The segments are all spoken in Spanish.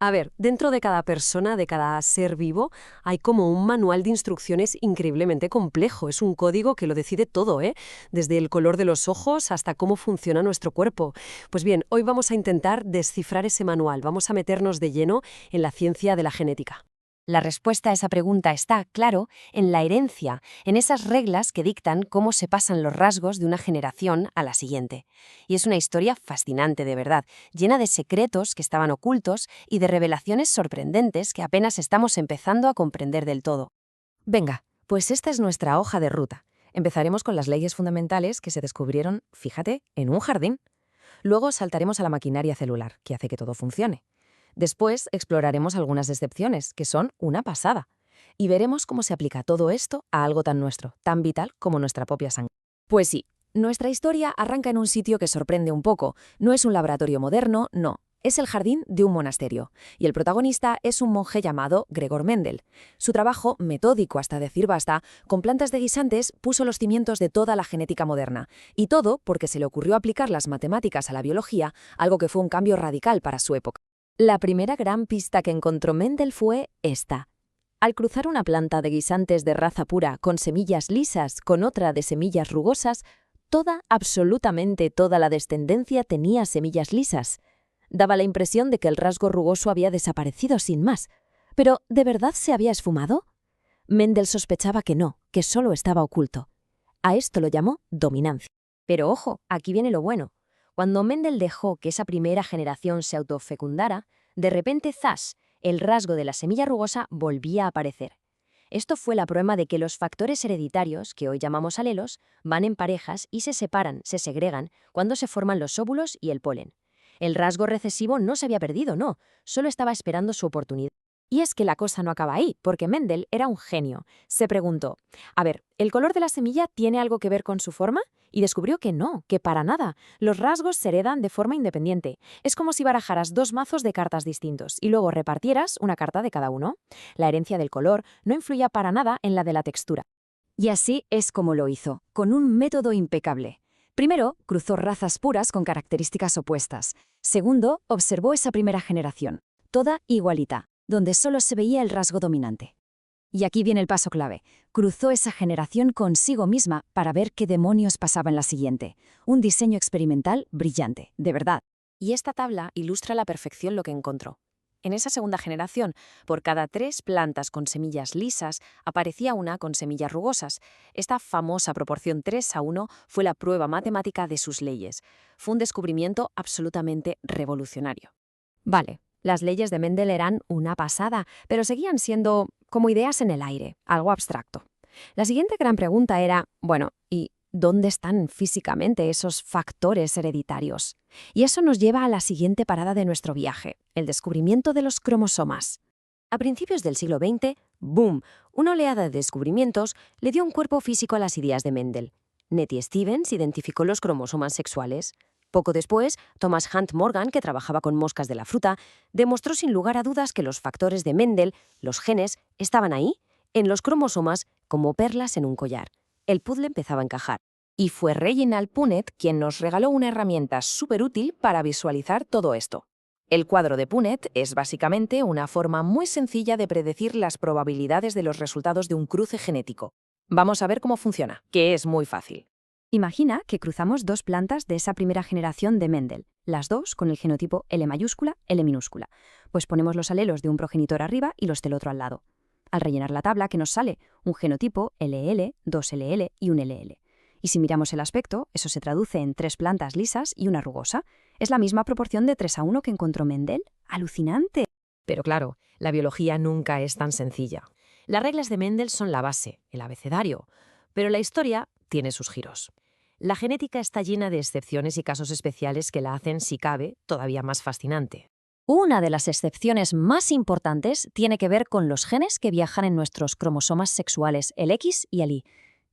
A ver, dentro de cada persona, de cada ser vivo, hay como un manual de instrucciones increíblemente complejo. Es un código que lo decide todo, ¿eh? Desde el color de los ojos hasta cómo funciona nuestro cuerpo. Pues bien, hoy vamos a intentar descifrar ese manual. Vamos a meternos de lleno en la ciencia de la genética. La respuesta a esa pregunta está, claro, en la herencia, en esas reglas que dictan cómo se pasan los rasgos de una generación a la siguiente. Y es una historia fascinante, de verdad, llena de secretos que estaban ocultos y de revelaciones sorprendentes que apenas estamos empezando a comprender del todo. Venga, pues esta es nuestra hoja de ruta. Empezaremos con las leyes fundamentales que se descubrieron, fíjate, en un jardín. Luego saltaremos a la maquinaria celular, que hace que todo funcione. Después exploraremos algunas excepciones, que son una pasada. Y veremos cómo se aplica todo esto a algo tan nuestro, tan vital como nuestra propia sangre. Pues sí, nuestra historia arranca en un sitio que sorprende un poco. No es un laboratorio moderno, no. Es el jardín de un monasterio. Y el protagonista es un monje llamado Gregor Mendel. Su trabajo, metódico hasta decir basta, con plantas de guisantes puso los cimientos de toda la genética moderna. Y todo porque se le ocurrió aplicar las matemáticas a la biología, algo que fue un cambio radical para su época. La primera gran pista que encontró Mendel fue esta. Al cruzar una planta de guisantes de raza pura con semillas lisas con otra de semillas rugosas, absolutamente toda la descendencia tenía semillas lisas. Daba la impresión de que el rasgo rugoso había desaparecido sin más. ¿Pero de verdad se había esfumado? Mendel sospechaba que no, que solo estaba oculto. A esto lo llamó dominancia. Pero ojo, aquí viene lo bueno. Cuando Mendel dejó que esa primera generación se autofecundara, de repente, ¡zas!, el rasgo de la semilla rugosa volvía a aparecer. Esto fue la prueba de que los factores hereditarios, que hoy llamamos alelos, van en parejas y se separan, se segregan, cuando se forman los óvulos y el polen. El rasgo recesivo no se había perdido, no, solo estaba esperando su oportunidad. Y es que la cosa no acaba ahí, porque Mendel era un genio. Se preguntó, a ver, ¿el color de la semilla tiene algo que ver con su forma? Y descubrió que no, que para nada. Los rasgos se heredan de forma independiente. Es como si barajaras dos mazos de cartas distintos y luego repartieras una carta de cada uno. La herencia del color no influía para nada en la de la textura. Y así es como lo hizo, con un método impecable. Primero, cruzó razas puras con características opuestas. Segundo, observó esa primera generación, toda igualita, donde solo se veía el rasgo dominante. Y aquí viene el paso clave. Cruzó esa generación consigo misma para ver qué demonios pasaba en la siguiente. Un diseño experimental brillante, de verdad. Y esta tabla ilustra a la perfección lo que encontró. En esa segunda generación, por cada 3 plantas con semillas lisas, aparecía una con semillas rugosas. Esta famosa proporción 3:1 fue la prueba matemática de sus leyes. Fue un descubrimiento absolutamente revolucionario. Vale, las leyes de Mendel eran una pasada, pero seguían siendo como ideas en el aire, algo abstracto. La siguiente gran pregunta era, bueno, ¿y dónde están físicamente esos factores hereditarios? Y eso nos lleva a la siguiente parada de nuestro viaje, el descubrimiento de los cromosomas. A principios del siglo XX, ¡boom!, una oleada de descubrimientos le dio un cuerpo físico a las ideas de Mendel. Nettie Stevens identificó los cromosomas sexuales. Poco después, Thomas Hunt Morgan, que trabajaba con moscas de la fruta, demostró sin lugar a dudas que los factores de Mendel, los genes, estaban ahí, en los cromosomas, como perlas en un collar. El puzzle empezaba a encajar. Y fue Reginald Punnett quien nos regaló una herramienta súper útil para visualizar todo esto. El cuadro de Punnett es básicamente una forma muy sencilla de predecir las probabilidades de los resultados de un cruce genético. Vamos a ver cómo funciona, que es muy fácil. Imagina que cruzamos 2 plantas de esa primera generación de Mendel, las dos con el genotipo L mayúscula, L minúscula. Pues ponemos los alelos de un progenitor arriba y los del otro al lado. Al rellenar la tabla, ¿qué nos sale? Un genotipo LL, 2LL y un LL. Y si miramos el aspecto, eso se traduce en 3 plantas lisas y una rugosa. Es la misma proporción de 3:1 que encontró Mendel. ¡Alucinante! Pero claro, la biología nunca es tan sencilla. Las reglas de Mendel son la base, el abecedario, pero la historia tiene sus giros. La genética está llena de excepciones y casos especiales que la hacen, si cabe, todavía más fascinante. Una de las excepciones más importantes tiene que ver con los genes que viajan en nuestros cromosomas sexuales, el X y el Y.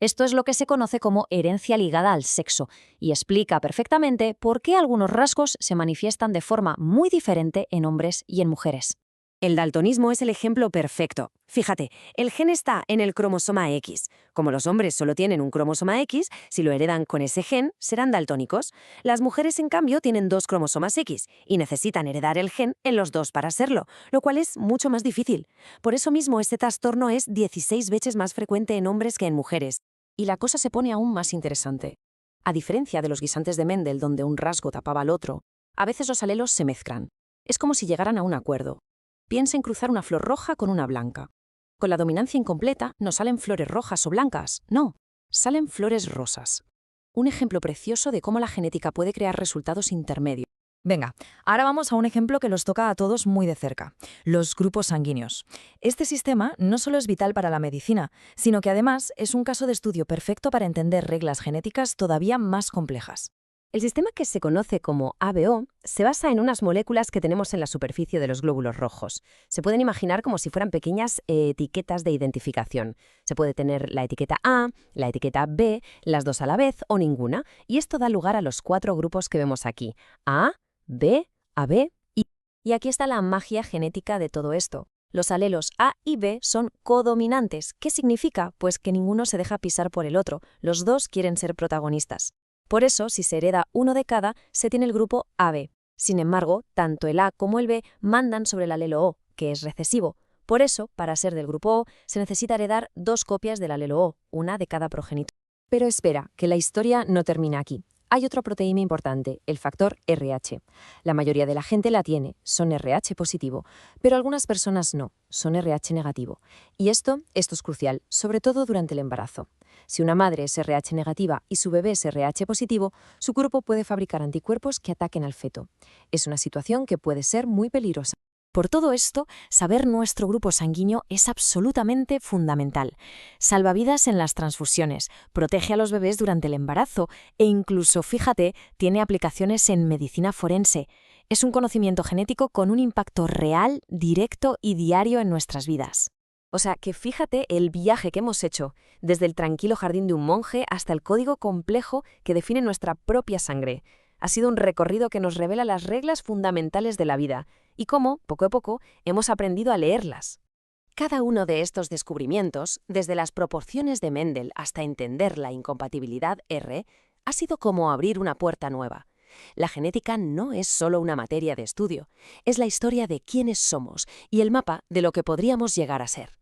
Esto es lo que se conoce como herencia ligada al sexo y explica perfectamente por qué algunos rasgos se manifiestan de forma muy diferente en hombres y en mujeres. El daltonismo es el ejemplo perfecto. Fíjate, el gen está en el cromosoma X. Como los hombres solo tienen un cromosoma X, si lo heredan con ese gen, serán daltónicos. Las mujeres, en cambio, tienen dos cromosomas X y necesitan heredar el gen en los dos para serlo, lo cual es mucho más difícil. Por eso mismo, este trastorno es 16 veces más frecuente en hombres que en mujeres. Y la cosa se pone aún más interesante. A diferencia de los guisantes de Mendel, donde un rasgo tapaba al otro, a veces los alelos se mezclan. Es como si llegaran a un acuerdo. Piensa en cruzar una flor roja con una blanca. Con la dominancia incompleta no salen flores rojas o blancas, no, salen flores rosas. Un ejemplo precioso de cómo la genética puede crear resultados intermedios. Venga, ahora vamos a un ejemplo que los toca a todos muy de cerca, los grupos sanguíneos. Este sistema no solo es vital para la medicina, sino que además es un caso de estudio perfecto para entender reglas genéticas todavía más complejas. El sistema que se conoce como ABO se basa en unas moléculas que tenemos en la superficie de los glóbulos rojos. Se pueden imaginar como si fueran pequeñas etiquetas de identificación. Se puede tener la etiqueta A, la etiqueta B, las dos a la vez o ninguna, y esto da lugar a los 4 grupos que vemos aquí: A, B, AB y... Y aquí está la magia genética de todo esto. Los alelos A y B son codominantes. ¿Qué significa? Pues que ninguno se deja pisar por el otro. Los dos quieren ser protagonistas. Por eso, si se hereda uno de cada, se tiene el grupo AB. Sin embargo, tanto el A como el B mandan sobre el alelo O, que es recesivo. Por eso, para ser del grupo O, se necesita heredar 2 copias del alelo O, una de cada progenitor. Pero espera, que la historia no termina aquí. Hay otra proteína importante, el factor RH. La mayoría de la gente la tiene, son RH positivo, pero algunas personas no, son RH negativo. Y esto es crucial, sobre todo durante el embarazo. Si una madre es RH negativa y su bebé es RH positivo, su cuerpo puede fabricar anticuerpos que ataquen al feto. Es una situación que puede ser muy peligrosa. Por todo esto, saber nuestro grupo sanguíneo es absolutamente fundamental. Salva vidas en las transfusiones, protege a los bebés durante el embarazo e incluso, fíjate, tiene aplicaciones en medicina forense. Es un conocimiento genético con un impacto real, directo y diario en nuestras vidas. O sea, que fíjate el viaje que hemos hecho, desde el tranquilo jardín de un monje hasta el código complejo que define nuestra propia sangre. Ha sido un recorrido que nos revela las reglas fundamentales de la vida y cómo, poco a poco, hemos aprendido a leerlas. Cada uno de estos descubrimientos, desde las proporciones de Mendel hasta entender la incompatibilidad R, ha sido como abrir una puerta nueva. La genética no es solo una materia de estudio, es la historia de quiénes somos y el mapa de lo que podríamos llegar a ser.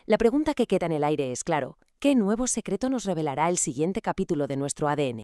La pregunta que queda en el aire es, claro, ¿qué nuevo secreto nos revelará el siguiente capítulo de nuestro ADN?